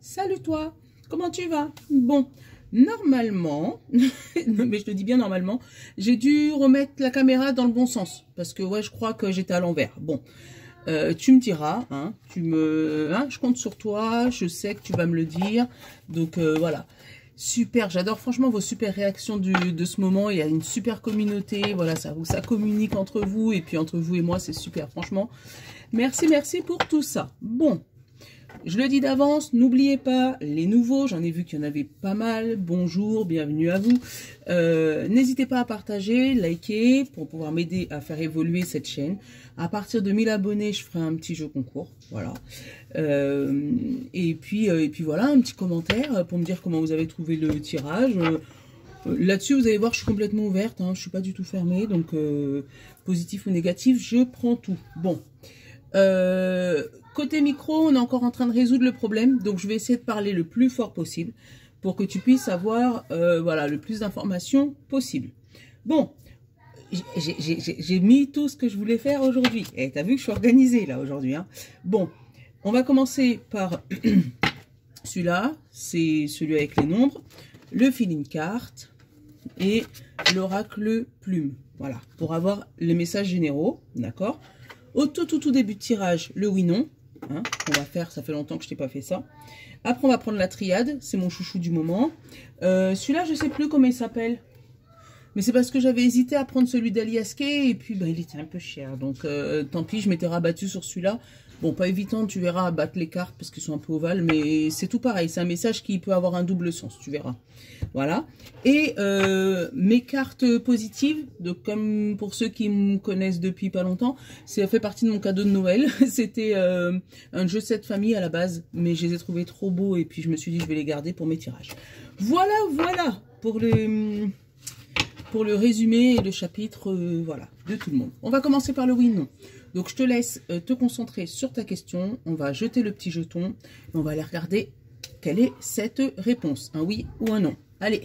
Salut toi, comment tu vas? Bon, normalement, mais je te dis bien normalement, j'ai dû remettre la caméra dans le bon sens. Parce que ouais, je crois que j'étais à l'envers. Bon, tu me diras, hein, je compte sur toi, je sais que tu vas me le dire. Donc voilà. Super, j'adore franchement vos super réactions de ce moment. Il y a une super communauté, voilà, ça communique entre vous et puis entre vous et moi, c'est super, franchement. Merci, merci pour tout ça. Bon, je le dis d'avance, n'oubliez pas les nouveaux, j'en ai vu qu'il y en avait pas mal. Bonjour, bienvenue à vous. N'hésitez pas à partager, liker pour pouvoir m'aider à faire évoluer cette chaîne. À partir de 1000 abonnés, je ferai un petit jeu concours, voilà. Et puis voilà, un petit commentaire pour me dire comment vous avez trouvé le tirage. Là-dessus, vous allez voir, je suis complètement ouverte, hein, je suis pas du tout fermée, donc positif ou négatif, je prends tout. Bon. Côté micro, on est encore en train de résoudre le problème, donc je vais essayer de parler le plus fort possible pour que tu puisses avoir voilà, le plus d'informations possible. Bon, j'ai mis tout ce que je voulais faire aujourd'hui. Et t'as vu que je suis organisée là aujourd'hui. Hein. Bon, on va commencer par celui-là, c'est celui avec les nombres, le feeling card et l'oracle plume. Voilà, pour avoir les messages généraux, d'accord. Au tout début de tirage, le oui-non. Hein, on va faire, ça fait longtemps que je t'ai pas fait ça. Après, on va prendre la triade. C'est mon chouchou du moment. Celui-là, je sais plus comment il s'appelle. Mais c'est parce que j'avais hésité à prendre celui d'Aliaske. Et puis, bah, il était un peu cher. Donc, tant pis, je m'étais rabattue sur celui-là. Bon, pas évitant, tu verras, à battre les cartes parce qu'ils sont un peu ovales. Mais c'est tout pareil. C'est un message qui peut avoir un double sens. Tu verras. Voilà. Et mes cartes positives, donc comme pour ceux qui me connaissent depuis pas longtemps, ça fait partie de mon cadeau de Noël. C'était un jeu 7 famille à la base, mais je les ai trouvés trop beaux et puis je me suis dit je vais les garder pour mes tirages. Voilà, voilà pour le résumé et le chapitre voilà, de tout le monde. On va commencer par le oui-non. Donc je te laisse te concentrer sur ta question. On va jeter le petit jeton et on va aller regarder quelle est cette réponse, un oui ou un non. Allez,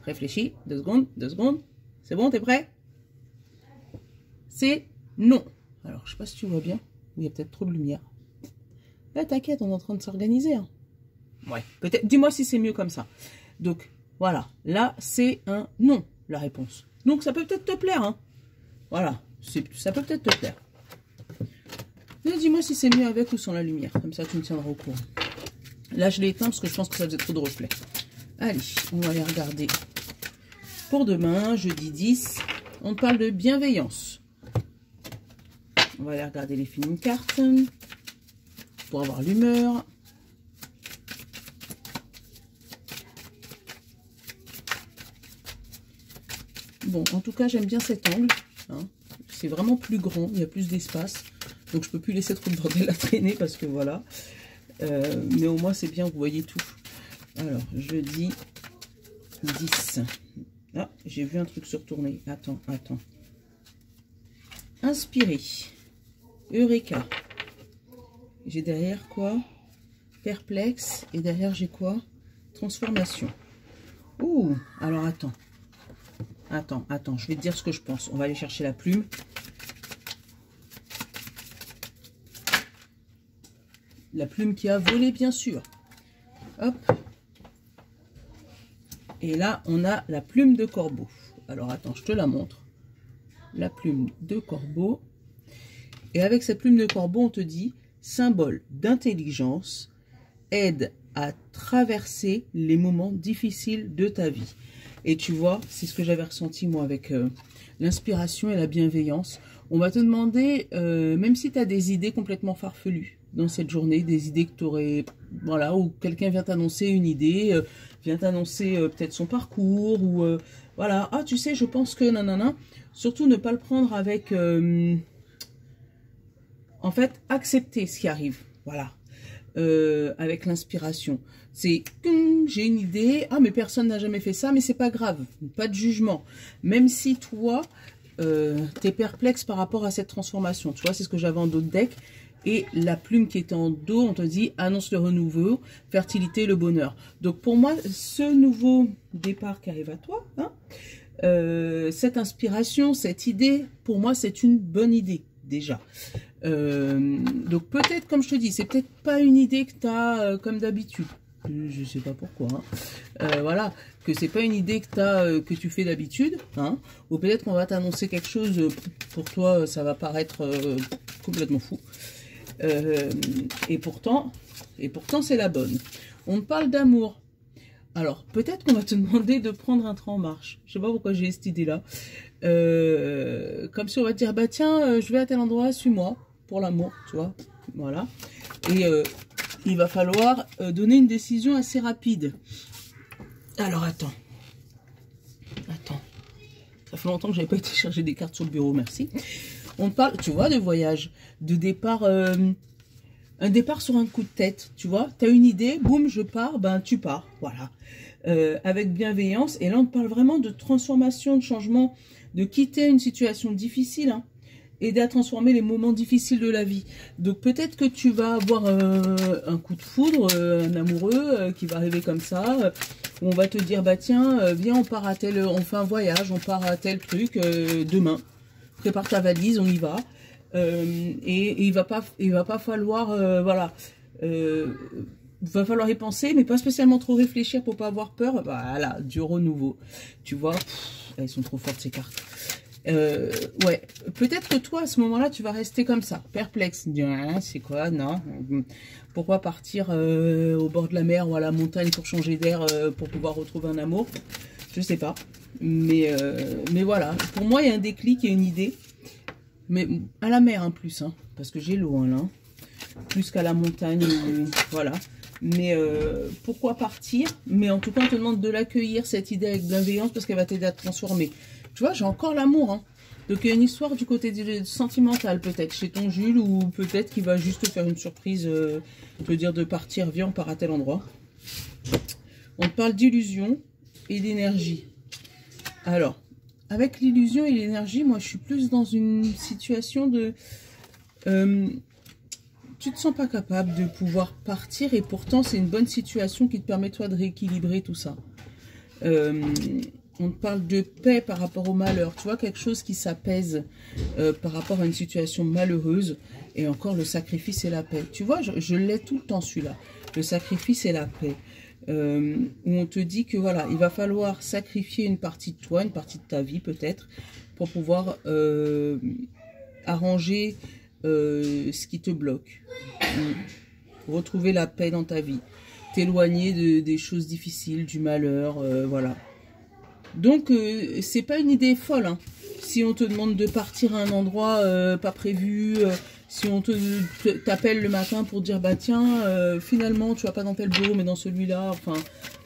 réfléchis, 2 secondes, 2 secondes. C'est bon, t'es prêt? C'est non. Alors, je sais pas si tu vois bien. Il y a peut-être trop de lumière. Là, t'inquiète, on est en train de s'organiser. Hein. Ouais, peut-être. Dis-moi si c'est mieux comme ça. Donc, voilà. Là, c'est un non, la réponse. Donc, ça peut peut-être te plaire. Hein. Voilà. Ça peut peut-être te plaire. Mais dis-moi si c'est mieux avec ou sans la lumière. Comme ça, tu me tiendras au courant. Là, je l'ai éteint parce que je pense que ça faisait trop de reflets. Allez, on va aller regarder pour demain, jeudi 10. On parle de bienveillance. On va aller regarder les feeling cards pour avoir l'humeur. Bon, en tout cas, j'aime bien cet angle. Hein. C'est vraiment plus grand, il y a plus d'espace. Donc, je peux plus laisser trop de bordel à traîner parce que voilà. Mais au moins, c'est bien, vous voyez tout. Alors, jeudi 10. Ah, j'ai vu un truc se retourner. Attends. Inspirer. Eureka. J'ai derrière quoi? Perplexe. Et derrière, j'ai quoi? Transformation. Ouh, alors attends. Attends. Je vais te dire ce que je pense. On va aller chercher la plume. La plume qui a volé, bien sûr. Hop. Et là, on a la plume de corbeau. Alors, attends, je te la montre. La plume de corbeau. Et avec cette plume de corbeau, on te dit symbole d'intelligence, aide à traverser les moments difficiles de ta vie. Et tu vois, c'est ce que j'avais ressenti, moi, avec l'inspiration et la bienveillance. On va te demander, même si tu as des idées complètement farfelues dans cette journée, des idées que tu aurais, voilà, ou quelqu'un vient t'annoncer une idée, vient t'annoncer peut-être son parcours, ou voilà, ah tu sais, je pense que nanana, surtout ne pas le prendre avec, en fait, accepter ce qui arrive, voilà, avec l'inspiration. C'est, j'ai une idée, ah mais personne n'a jamais fait ça, mais c'est pas grave, pas de jugement, même si toi, t'es perplexe par rapport à cette transformation, tu vois, c'est ce que j'avais en dos de deck. Et la plume qui était en dos, on te dit annonce le renouveau, fertilité, le bonheur. Donc pour moi, ce nouveau départ qui arrive à toi, hein, cette inspiration, cette idée, pour moi, c'est une bonne idée déjà. Donc peut-être, comme je te dis, c'est peut-être pas une idée que tu as comme d'habitude. Je sais pas pourquoi. Hein. Voilà, que c'est pas une idée que que tu fais d'habitude. Hein. Ou peut-être qu'on va t'annoncer quelque chose, pour toi, ça va paraître complètement fou. Et pourtant c'est la bonne. On te parle d'amour. Alors, peut-être qu'on va te demander de prendre un train en marche. Je sais pas pourquoi j'ai cette idée-là. Comme si on va te dire, bah tiens, je vais à tel endroit, suis-moi, pour l'amour, tu vois. Voilà. Et il va falloir donner une décision assez rapide. Alors, attends. Ça fait longtemps que j'avais pas été chercher des cartes sur le bureau, merci. On te parle, tu vois, de voyage, de départ... un départ sur un coup de tête, tu vois, tu as une idée, boum, je pars, ben tu pars, voilà, avec bienveillance. Et là, on te parle vraiment de transformation, de changement, de quitter une situation difficile, hein, et à transformer les moments difficiles de la vie. Donc peut-être que tu vas avoir un coup de foudre, un amoureux qui va arriver comme ça, où on va te dire, bah tiens, viens, on part à tel, on fait un voyage, on part à tel truc demain, prépare ta valise, on y va. Et il va pas falloir voilà, va falloir y penser, mais pas spécialement trop réfléchir pour pas avoir peur. Voilà, du renouveau, tu vois. Elles sont trop fortes ces cartes. Ouais, peut-être que toi à ce moment-là tu vas rester comme ça, perplexe, hein, c'est quoi, non, pourquoi partir au bord de la mer ou à la montagne pour changer d'air, pour pouvoir retrouver un amour, je sais pas, mais voilà, pour moi il y a un déclic et une idée. Mais à la mer en plus, hein, parce que j'ai l'eau, hein, là. Plus qu'à la montagne, voilà. Mais pourquoi partir? Mais en tout cas, on te demande de l'accueillir, cette idée, avec bienveillance, parce qu'elle va t'aider à te transformer. Tu vois, j'ai encore l'amour, hein. Donc il y a une histoire du côté sentimental, peut-être, chez ton Jules, ou peut-être qu'il va juste te faire une surprise, te dire de partir, viens, on part à tel endroit. On te parle d'illusion et d'énergie. Alors, avec l'illusion et l'énergie, moi, je suis plus dans une situation de... tu te sens pas capable de pouvoir partir, et pourtant, c'est une bonne situation qui te permet, toi, de rééquilibrer tout ça. On te parle de paix par rapport au malheur. Tu vois, quelque chose qui s'apaise par rapport à une situation malheureuse. Et encore, le sacrifice et la paix. Tu vois, je l'ai tout le temps, celui-là. Le sacrifice et la paix. Où on te dit que voilà, il va falloir sacrifier une partie de toi, une partie de ta vie peut-être, pour pouvoir arranger ce qui te bloque, retrouver la paix dans ta vie, t'éloigner des choses difficiles, du malheur, voilà. Donc c'est pas une idée folle, hein. Si on te demande de partir à un endroit pas prévu, si on t'appelle le matin pour dire bah tiens, finalement tu vas pas dans tel bureau mais dans celui-là, enfin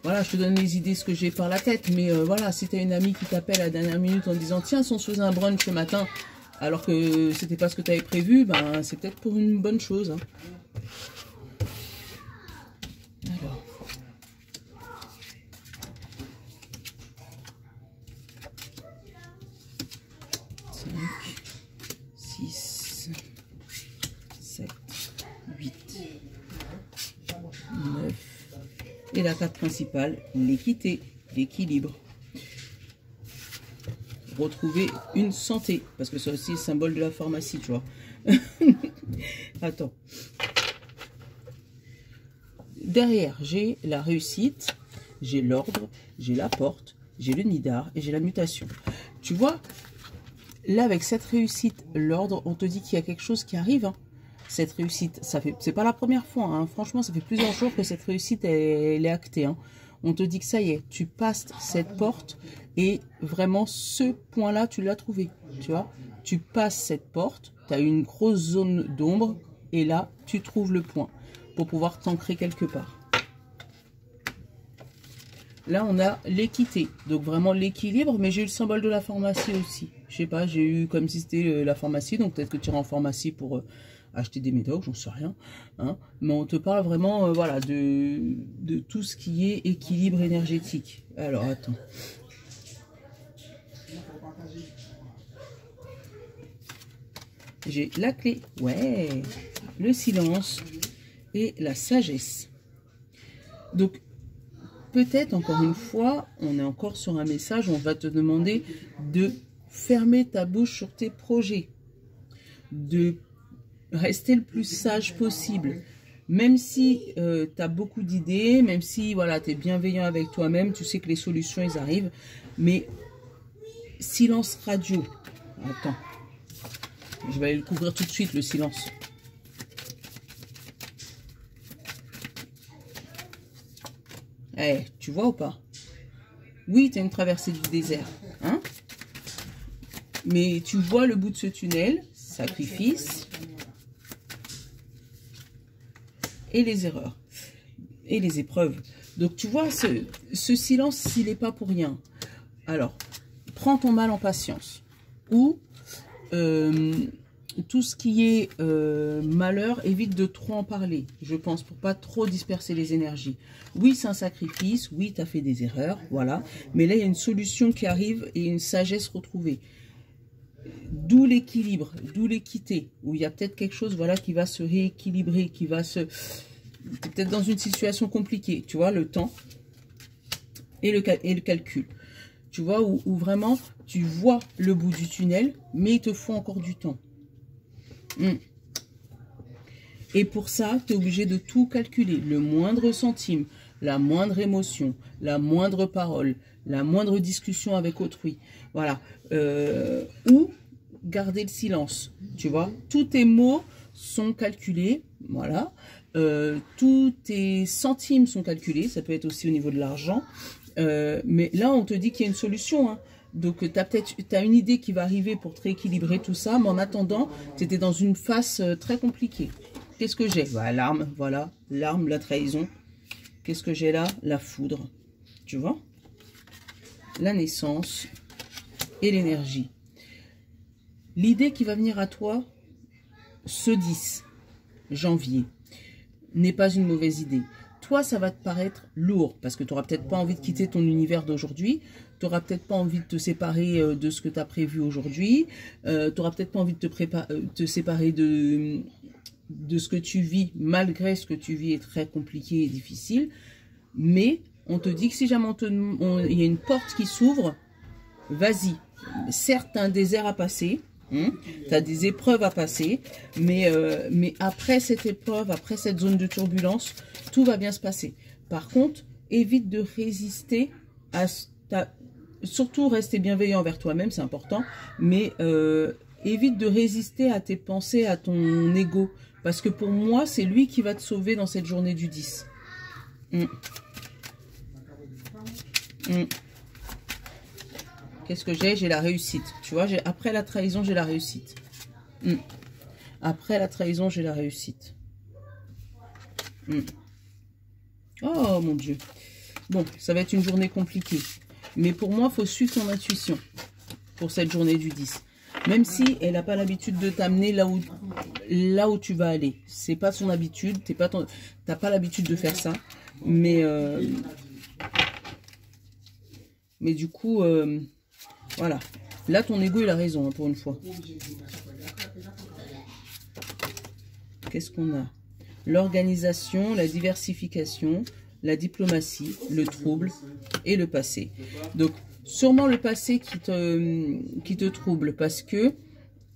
voilà, je te donne les idées, ce que j'ai par la tête, mais voilà, si tu as une amie qui t'appelle à la dernière minute en disant tiens, si on se faisait un brunch ce matin alors que c'était pas ce que tu avais prévu, ben c'est peut-être pour une bonne chose, hein. Alors. 6, 7, 8, 9. Et la carte principale, l'équité, l'équilibre. Retrouver une santé, parce que c'est aussi le symbole de la pharmacie, tu vois. Attends. Derrière, j'ai la réussite, j'ai l'ordre, j'ai la porte, j'ai le nidar et j'ai la mutation. Tu vois, là, avec cette réussite, l'ordre, on te dit qu'il y a quelque chose qui arrive, hein. Cette réussite, c'est pas la première fois, hein. Franchement, ça fait plusieurs jours que cette réussite, elle est actée, hein. On te dit que ça y est, tu passes cette porte et vraiment, ce point-là, tu l'as trouvé, tu vois. Tu passes cette porte, tu as une grosse zone d'ombre et là, tu trouves le point pour pouvoir t'ancrer quelque part. Là, on a l'équité, donc vraiment l'équilibre, mais j'ai eu le symbole de la pharmacie aussi. Je sais pas, j'ai eu comme si c'était la pharmacie, donc peut-être que tu iras en pharmacie pour acheter des médocs, j'en sais rien. Hein, mais on te parle vraiment voilà, de tout ce qui est équilibre énergétique. Alors, attends. J'ai la clé, ouais, le silence et la sagesse. Donc, peut-être, encore une fois, on est encore sur un message, on va te demander de fermer ta bouche sur tes projets, de rester le plus sage possible. Même si tu as beaucoup d'idées, même si voilà, tu es bienveillant avec toi-même, tu sais que les solutions, elles arrivent. Mais silence radio. Attends. Je vais aller le couvrir tout de suite, le silence. Eh, tu vois ou pas? Oui, tu as une traversée du désert. Hein? Mais tu vois le bout de ce tunnel, sacrifice, et les erreurs, et les épreuves. Donc, tu vois, ce silence, il n'est pas pour rien. Alors, prends ton mal en patience. Ou, tout ce qui est malheur, évite de trop en parler, je pense, pour pas trop disperser les énergies. Oui, c'est un sacrifice, oui, tu as fait des erreurs, voilà. Mais là, il y a une solution qui arrive et une sagesse retrouvée. D'où l'équilibre, d'où l'équité, où il y a peut-être quelque chose, voilà, qui va se rééquilibrer, qui va se... Tu es peut-être dans une situation compliquée, tu vois, le temps et le calcul. Tu vois, où vraiment, tu vois le bout du tunnel, mais il te faut encore du temps. Et pour ça, tu es obligé de tout calculer. Le moindre centime, la moindre émotion, la moindre parole, la moindre discussion avec autrui. Voilà. Ou garder le silence. Tu vois, tous tes mots sont calculés. Voilà. Tous tes centimes sont calculés. Ça peut être aussi au niveau de l'argent. Mais là, on te dit qu'il y a une solution, hein. Donc, tu as une idée qui va arriver pour te rééquilibrer tout ça. Mais en attendant, tu étais dans une phase très compliquée. Qu'est-ce que j'ai? Voilà, l'arme, voilà. L'arme, la trahison. Qu'est-ce que j'ai là? La foudre. Tu vois? La naissance et l'énergie. L'idée qui va venir à toi ce 10 janvier n'est pas une mauvaise idée. Toi, ça va te paraître lourd parce que tu n'auras peut-être pas envie de quitter ton univers d'aujourd'hui. Tu n'auras peut-être pas envie de te séparer de ce que tu as prévu aujourd'hui. Tu n'auras peut-être pas envie de te séparer de ce que tu vis, malgré ce que tu vis est très compliqué et difficile. Mais on te dit que si jamais il y a une porte qui s'ouvre, vas-y. Certes, tu as un désert à passer. Tu as des épreuves à passer, mais après cette épreuve, après cette zone de turbulence, tout va bien se passer. Par contre, évite de résister à surtout rester bienveillant envers toi-même, c'est important, mais évite de résister à tes pensées, à ton ego, parce que pour moi, c'est lui qui va te sauver dans cette journée du 10. Qu'est-ce que j'ai? J'ai la réussite. Tu vois, après la trahison, j'ai la réussite. Après la trahison, j'ai la réussite. Oh, mon Dieu. Bon, ça va être une journée compliquée. Mais pour moi, il faut suivre ton intuition pour cette journée du 10. Même si elle n'a pas l'habitude de t'amener là où tu vas aller. C'est pas son habitude. T'as pas l'habitude de faire ça. Mais du coup... voilà. Là, ton ego, il a raison, hein, pour une fois. Qu'est-ce qu'on a? L'organisation, la diversification, la diplomatie, le trouble et le passé. Donc, sûrement le passé qui te trouble parce que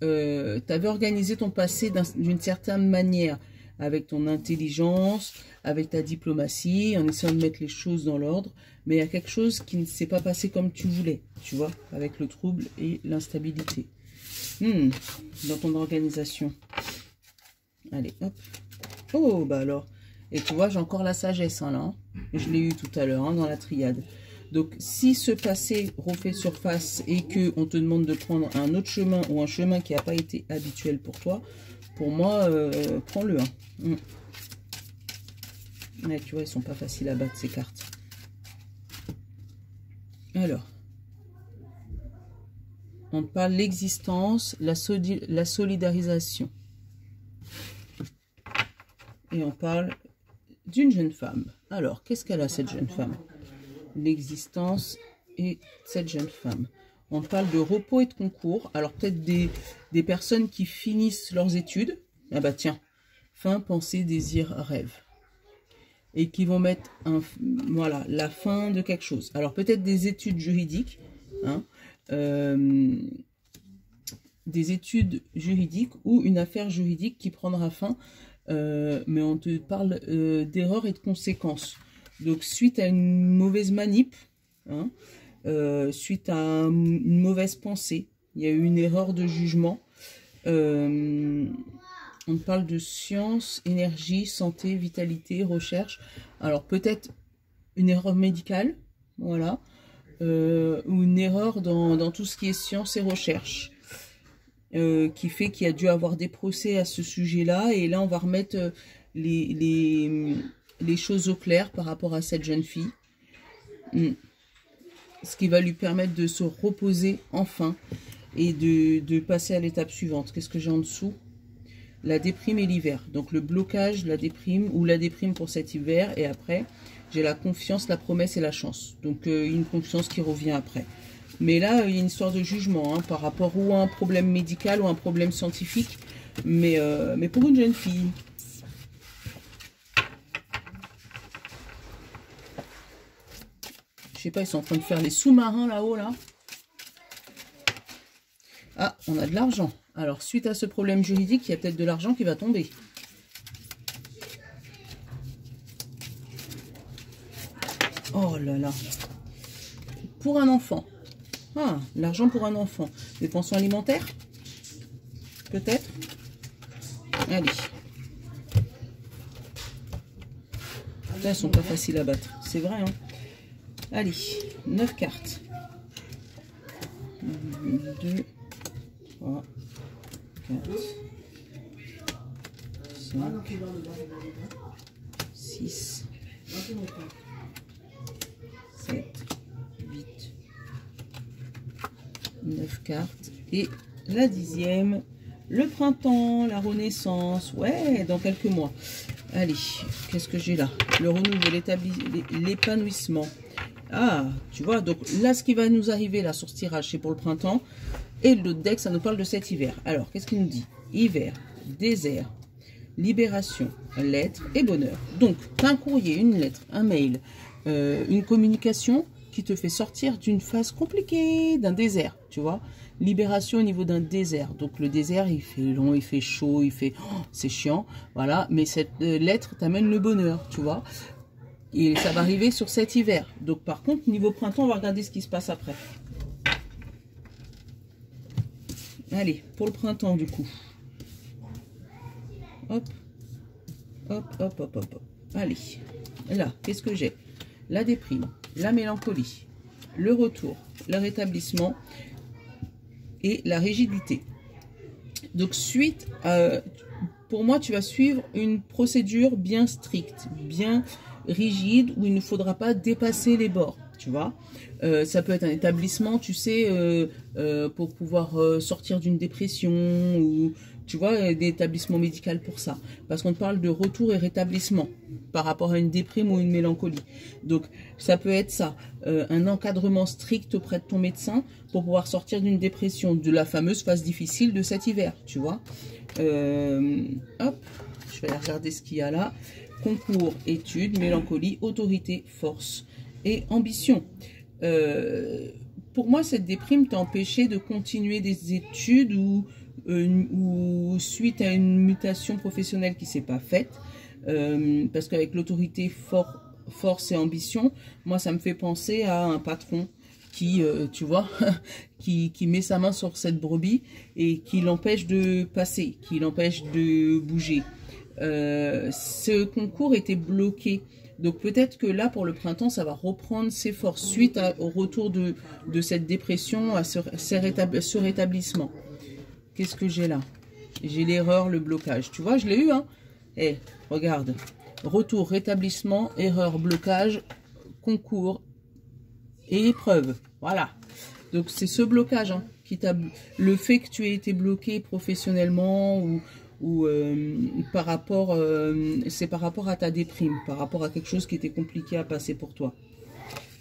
tu avais organisé ton passé d'une certaine manière, avec ton intelligence, avec ta diplomatie, en essayant de mettre les choses dans l'ordre. Mais il y a quelque chose qui ne s'est pas passé comme tu voulais, tu vois, avec le trouble et l'instabilité. Dans ton organisation. Allez, hop. Oh, bah alors. Et tu vois, j'ai encore la sagesse, hein, là. Hein. Je l'ai eu tout à l'heure, hein, dans la triade. Donc, si ce passé refait surface et qu'on te demande de prendre un autre chemin ou un chemin qui n'a pas été habituel pour toi, pour moi, prends-le. Hein. Ouais, tu vois, ils sont pas faciles à battre, ces cartes. Alors, on parle de l'existence, la solidarisation. Et on parle d'une jeune femme. Alors, qu'est-ce qu'elle a, cette jeune femme? L'existence et cette jeune femme. On parle de repos et de concours. Alors, peut-être des personnes qui finissent leurs études. Ah bah tiens, fin, pensée, désir, rêve. Et qui vont mettre voilà, la fin de quelque chose. Alors, peut-être des études juridiques. Hein, des études juridiques ou une affaire juridique qui prendra fin, mais on te parle d'erreurs et de conséquences. Donc, suite à une mauvaise manip, hein, suite à une mauvaise pensée, il y a eu une erreur de jugement. On parle de science, énergie, santé, vitalité, recherche. Alors, peut-être une erreur médicale, voilà, ou une erreur dans tout ce qui est science et recherche, qui fait qu'il y a dû avoir des procès à ce sujet-là. Et là, on va remettre les choses au clair par rapport à cette jeune fille. Ce qui va lui permettre de se reposer enfin et de passer à l'étape suivante. Qu'est-ce que j'ai en dessous? La déprime et l'hiver. Donc le blocage, la déprime ou la déprime pour cet hiver. Et après, j'ai la confiance, la promesse et la chance. Donc une confiance qui revient après. Mais là, il y a une histoire de jugement hein, par rapport ou à un problème médical ou un problème scientifique. Mais pour une jeune fille. Je sais pas, ils sont en train de faire les sous-marins là-haut, là. Ah, on a de l'argent. Alors, suite à ce problème juridique, il y a peut-être de l'argent qui va tomber. Oh là là. Pour un enfant. Ah, l'argent pour un enfant. Des pensions alimentaires? Peut-être. Allez. Là, elles sont pas faciles à battre. C'est vrai, hein. Allez, 9 cartes. 2, 3, 4, 5, 6, 7, 8, 9 cartes. Et la 10e, le printemps, la renaissance. Ouais, dans quelques mois. Allez, qu'est-ce que j'ai là? Le renouveau, l'épanouissement. Ah, tu vois, donc là, ce qui va nous arriver là sur ce tirage, c'est pour le printemps. Et l'autre deck, ça nous parle de cet hiver. Alors, qu'est-ce qu'il nous dit? Hiver, désert, libération, lettre et bonheur. Donc, tu as un courrier, une lettre, un mail, une communication qui te fait sortir d'une phase compliquée, d'un désert, tu vois. Libération au niveau d'un désert. Donc, le désert, il fait long, il fait chaud, il fait... Oh, c'est chiant, voilà. Mais cette lettre t'amène le bonheur, tu vois. Et ça va arriver sur cet hiver. Donc, par contre, niveau printemps, on va regarder ce qui se passe après. Allez, pour le printemps, du coup. Hop. Hop, hop, hop, hop, hop. Allez. Là, qu'est-ce que j'ai? La déprime, la mélancolie, le retour, le rétablissement et la rigidité. Donc, suite à... Pour moi, tu vas suivre une procédure bien stricte, bien rigide, où il ne faudra pas dépasser les bords, tu vois. Ça peut être un établissement, tu sais, pour pouvoir sortir d'une dépression, ou, tu vois, des établissements médicaux pour ça. Parce qu'on parle de retour et rétablissement par rapport à une déprime ou une mélancolie. Donc, ça peut être ça, un encadrement strict auprès de ton médecin pour pouvoir sortir d'une dépression, de la fameuse phase difficile de cet hiver, tu vois. Hop, je vais aller regarder ce qu'il y a là. Concours, études, mélancolie, autorité, force et ambition. Pour moi, cette déprime t'a empêché de continuer des études ou suite à une mutation professionnelle qui ne s'est pas faite. Parce qu'avec l'autorité, force et ambition, moi, ça me fait penser à un patron qui, tu vois, qui met sa main sur cette brebis et qui l'empêche de passer, qui l'empêche de bouger. Ce concours était bloqué. Donc peut-être que là, pour le printemps, ça va reprendre ses forces suite au retour de cette dépression, à ce rétablissement. Qu'est-ce que j'ai là? J'ai l'erreur, le blocage. Tu vois, je l'ai eu, hein. Eh, regarde. Retour, rétablissement, erreur, blocage, concours et épreuve. Voilà. Donc c'est ce blocage hein, qui t'a... Le fait que tu aies été bloqué professionnellement ou par rapport... c'est par rapport à ta déprime, par rapport à quelque chose qui était compliqué à passer pour toi.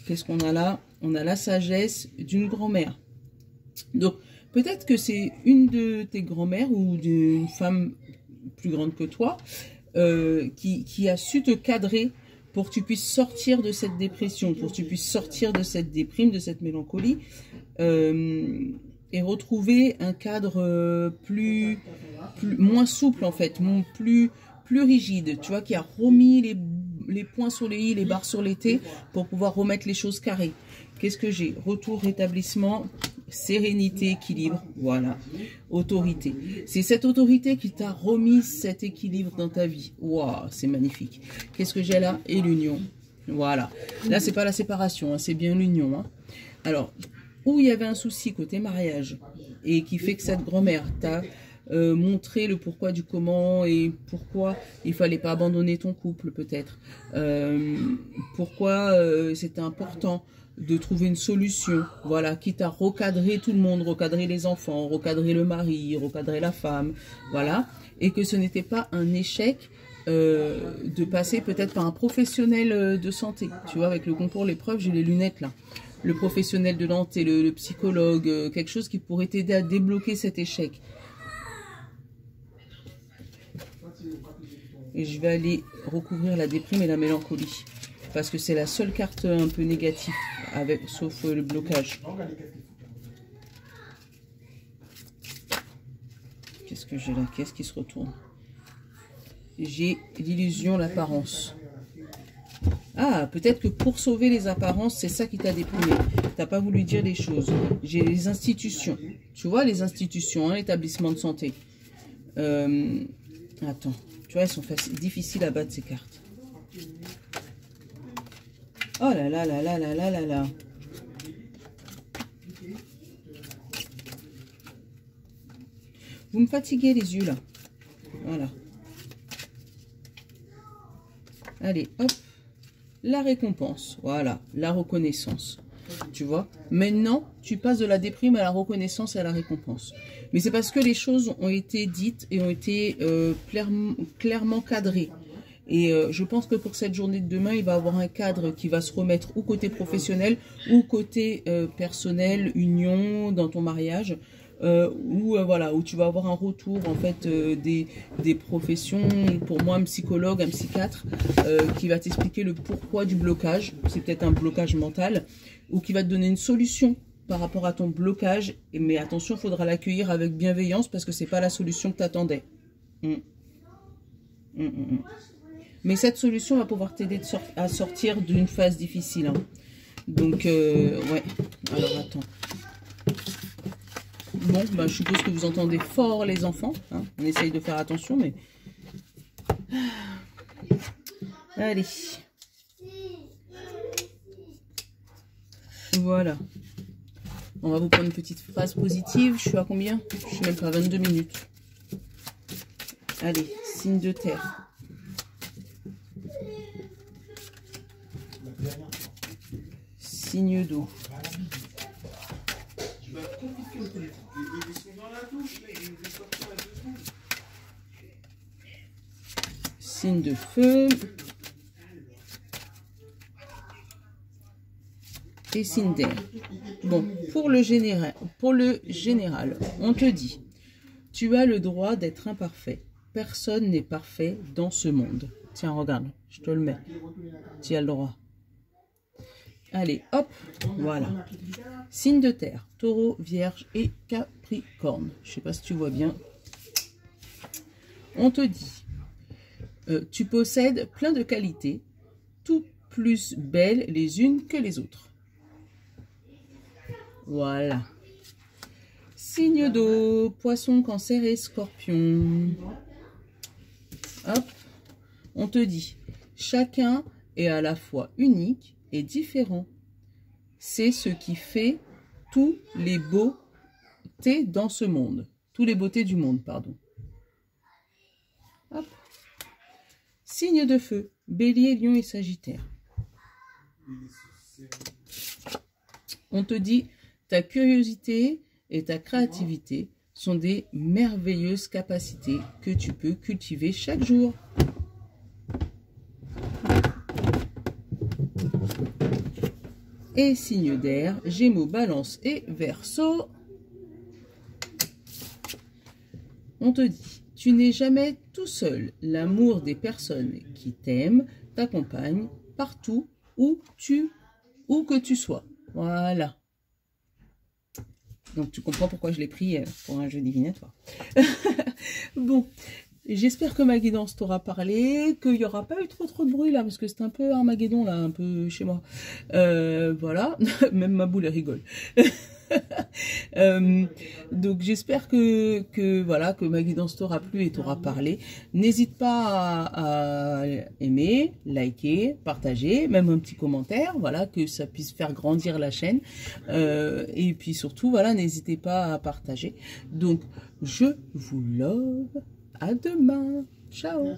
Qu'est-ce qu'on a là? On a la sagesse d'une grand-mère. Donc peut-être que c'est une de tes grand-mères ou d'une femme plus grande que toi qui a su te cadrer pour que tu puisses sortir de cette dépression, pour que tu puisses sortir de cette déprime, de cette mélancolie. et retrouver un cadre moins souple en fait, plus rigide, tu vois, qui a remis les points sur les i, les barres sur les t pour pouvoir remettre les choses carrées. Qu'est-ce que j'ai? Retour, rétablissement, sérénité, équilibre, voilà, autorité. C'est cette autorité qui t'a remis cet équilibre dans ta vie. Waouh, c'est magnifique. Qu'est-ce que j'ai là? Et l'union. Voilà. Là, c'est pas la séparation, hein, c'est bien l'union. Hein. Alors, où il y avait un souci côté mariage et qui fait que cette grand-mère t'a montré le pourquoi du comment et pourquoi il fallait pas abandonner ton couple peut-être. Pourquoi c'était important de trouver une solution, voilà, quitte à recadrer tout le monde, recadrer les enfants, recadrer le mari, recadrer la femme, voilà, et que ce n'était pas un échec de passer peut-être par un professionnel de santé, tu vois, avec le concours, l'épreuve, j'ai les lunettes là, le professionnel de santé, le psychologue, quelque chose qui pourrait t'aider à débloquer cet échec. Et je vais aller recouvrir la déprime et la mélancolie. Parce que c'est la seule carte un peu négative, sauf le blocage. Qu'est-ce que j'ai là? Qu'est-ce qui se retourne? J'ai l'illusion, l'apparence. Ah, peut-être que pour sauver les apparences, c'est ça qui t'a déprimé. T'as pas voulu dire les choses. J'ai les institutions. Tu vois, les institutions, hein, l'établissement de santé. Attends. Tu vois, elles sont difficiles à battre, ces cartes. Oh là là là là là là là là. Vous me fatiguez les yeux, là. Voilà. Allez, hop. La récompense. Voilà. La reconnaissance. Tu vois, maintenant, tu passes de la déprime à la reconnaissance et à la récompense. Mais c'est parce que les choses ont été dites et ont été clairement cadrées. Et je pense que pour cette journée de demain, il va y avoir un cadre qui va se remettre ou côté professionnel ou côté personnel, union, dans ton mariage. Voilà, où tu vas avoir un retour en fait des professions, pour moi un psychologue, un psychiatre qui va t'expliquer le pourquoi du blocage, c'est peut-être un blocage mental, ou qui va te donner une solution par rapport à ton blocage, mais attention, il faudra l'accueillir avec bienveillance parce que c'est pas la solution que tu attendais. Mais cette solution va pouvoir t'aider à sortir d'une phase difficile. Hein. Donc, ouais, alors attends. Bon, ben, je suppose que vous entendez fort les enfants. Hein. On essaye de faire attention, mais... Allez. Voilà. On va vous prendre une petite phrase positive. Je suis à combien? Je suis même pas à 22 minutes. Allez, signe de terre. Signe d'eau. Signe de feu. Et signe d'air. Bon, pour le général, on te dit, tu as le droit d'être imparfait. Personne n'est parfait dans ce monde. Tiens, regarde, je te le mets. Tu as le droit. Allez, hop, voilà. Signe de terre, taureau, vierge et capricorne. Je ne sais pas si tu vois bien. On te dit, tu possèdes plein de qualités, toutes plus belles les unes que les autres. Voilà. Signe d'eau, poisson, cancer et scorpion. Hop, on te dit, chacun est à la fois unique et différent. C'est ce qui fait tous les beautés dans ce monde. Tous les beautés du monde, pardon. Hop. Signe de feu, bélier, lion et sagittaire. On te dit, ta curiosité et ta créativité sont des merveilleuses capacités que tu peux cultiver chaque jour. Et signe d'air, Gémeaux, Balance et Verseau. On te dit, tu n'es jamais tout seul. L'amour des personnes qui t'aiment t'accompagne partout où que tu sois. Voilà. Donc, tu comprends pourquoi je l'ai pris pour un jeu divinatoire. Bon, j'espère que ma guidance t'aura parlé, qu'il n'y aura pas eu trop de bruit là, parce que c'est un peu Armageddon là, un peu chez moi. Voilà, même ma boule elle rigole. Donc j'espère que voilà, que ma guidance t'aura plu et t'aura parlé. N'hésite pas à aimer, liker, partager, même un petit commentaire, voilà, que ça puisse faire grandir la chaîne. Et puis surtout, voilà, n'hésitez pas à partager. Donc je vous love, à demain, ciao.